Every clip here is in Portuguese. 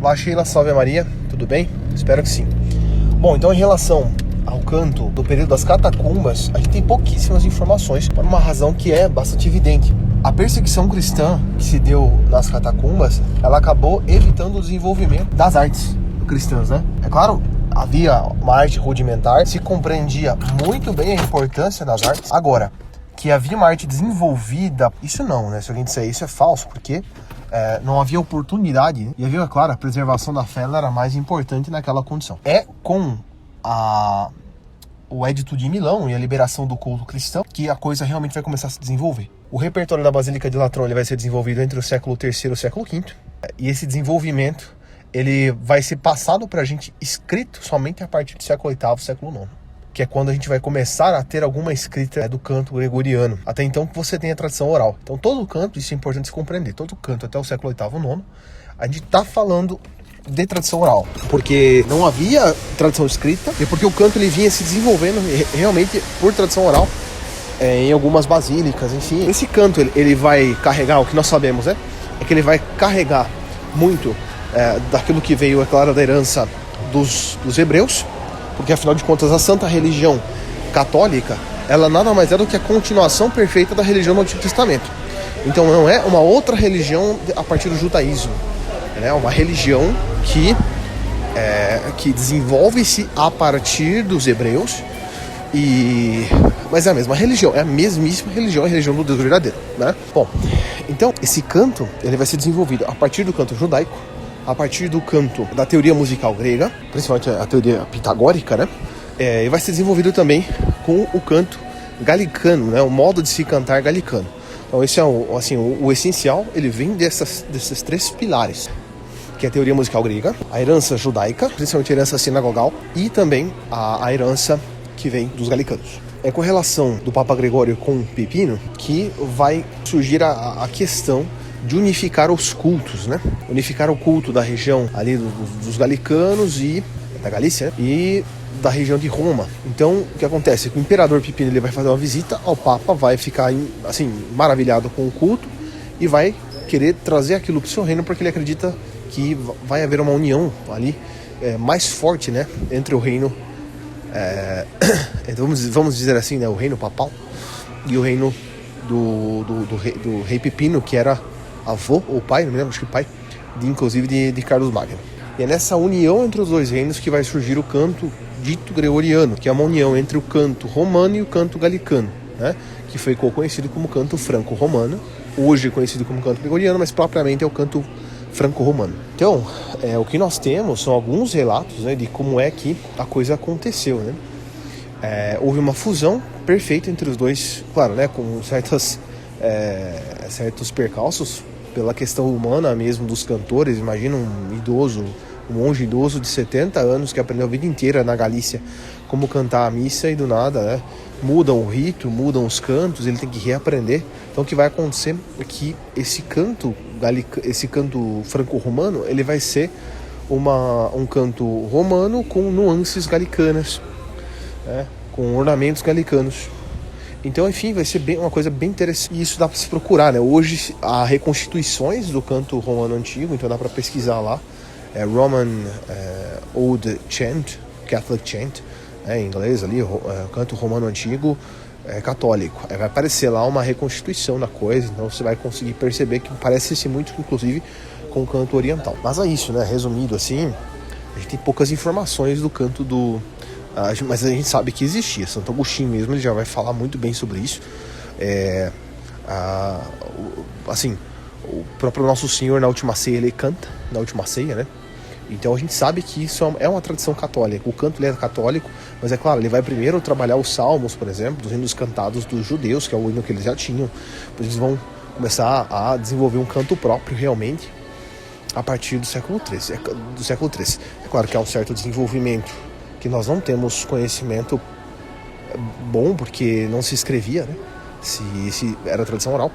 Olá Sheila, salve Maria, tudo bem? Espero que sim. Bom, então em relação ao canto do período das catacumbas, a gente tem pouquíssimas informações, por uma razão que é bastante evidente. A perseguição cristã que se deu nas catacumbas, ela acabou evitando o desenvolvimento das artes cristãs, né? É claro, havia uma arte rudimentar, se compreendia muito bem a importância das artes. Agora, que havia uma arte desenvolvida, isso não, né? Se alguém disser isso é falso, porque não havia oportunidade, né? E havia, claro, a preservação da fé ela era mais importante naquela condição. É com o Edito de Milão e a liberação do culto cristão que a coisa realmente vai começar a se desenvolver. O repertório da Basílica de Latrão ele vai ser desenvolvido entre o século III e o século V, e esse desenvolvimento ele vai ser passado para a gente escrito somente a partir do século VIII, século IX, que é quando a gente vai começar a ter alguma escrita do canto gregoriano. Até então você tem a tradição oral. Então todo o canto, isso é importante se compreender, todo o canto até o século VIII, IX, a gente está falando de tradição oral, porque não havia tradição escrita e porque o canto ele vinha se desenvolvendo realmente por tradição oral em algumas basílicas, enfim. Esse canto ele vai carregar, o que nós sabemos, né? É que ele vai carregar muito daquilo que veio, é claro, da herança dos hebreus, porque afinal de contas a santa religião católica, ela nada mais é do que a continuação perfeita da religião do Antigo Testamento. Então não é uma outra religião a partir do judaísmo, é uma religião que desenvolve-se a partir dos hebreus, mas é a mesma religião, é a mesmíssima religião, a religião do Deus verdadeiro, né? Bom, então esse canto ele vai ser desenvolvido a partir do canto judaico, a partir do canto da teoria musical grega, principalmente a teoria pitagórica, né? E vai ser desenvolvido também com o canto galicano, né? O modo de se cantar galicano. Então esse é o essencial, ele vem desses três pilares, que é a teoria musical grega, a herança judaica, principalmente a herança sinagogal, e também a herança que vem dos galicanos. É com relação do Papa Gregório com Pipino que vai surgir a questão de unificar os cultos, né? Unificar o culto da região ali dos galicanos e da Galícia, né? E da região de Roma. Então, o que acontece? O imperador Pipino ele vai fazer uma visita ao Papa, vai ficar assim maravilhado com o culto e vai querer trazer aquilo para o seu reino, porque ele acredita que vai haver uma união ali mais forte, né, entre o reino, vamos dizer assim, né, o reino papal e o reino do rei Pipino, que era avô ou pai, não me lembro, acho que pai, inclusive de Carlos Magno. E é nessa união entre os dois reinos que vai surgir o canto dito gregoriano, que é uma união entre o canto romano e o canto galicano, né, que foi conhecido como canto franco-romano, hoje conhecido como canto gregoriano, mas propriamente é o canto franco-romano. Então, o que nós temos são alguns relatos, né, de como é que a coisa aconteceu, né? Houve uma fusão perfeita entre os dois, claro, né, com certos percalços pela questão humana mesmo dos cantores. Imagina um monge idoso de 70 anos que aprendeu a vida inteira na Galícia como cantar a missa e do nada, né, mudam o rito, mudam os cantos, ele tem que reaprender. Então o que vai acontecer é que esse canto franco-romano, ele vai ser um canto romano com nuances galicanas, né, com ornamentos galicanos. Então, enfim, vai ser uma coisa bem interessante. E isso dá para se procurar, né? Hoje há reconstituições do canto romano antigo, então dá para pesquisar lá. Roman Old Chant, Catholic Chant, em inglês ali, canto romano antigo católico. Vai aparecer lá uma reconstituição da coisa, então você vai conseguir perceber que parece-se muito, inclusive, com o canto oriental. Mas é isso, né? Resumindo assim, a gente tem poucas informações do canto mas a gente sabe que existia. Santo Agostinho mesmo, ele já vai falar muito bem sobre isso. O próprio Nosso Senhor na última ceia, ele canta na última ceia, né? Então a gente sabe que isso é uma tradição católica. O canto ele é católico, mas é claro, ele vai primeiro trabalhar os salmos, por exemplo, dos hinos cantados dos judeus, que é o hino que eles já tinham. Depois eles vão começar a desenvolver um canto próprio realmente a partir do século XIII. É claro que há um certo desenvolvimento que nós não temos conhecimento bom, porque não se escrevia, né? Se era tradição oral,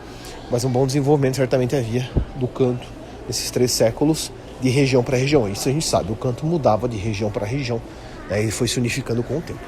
mas um bom desenvolvimento certamente havia do canto nesses 3 séculos, de região para região. Isso a gente sabe, o canto mudava de região para região, né? Ele foi se unificando com o tempo.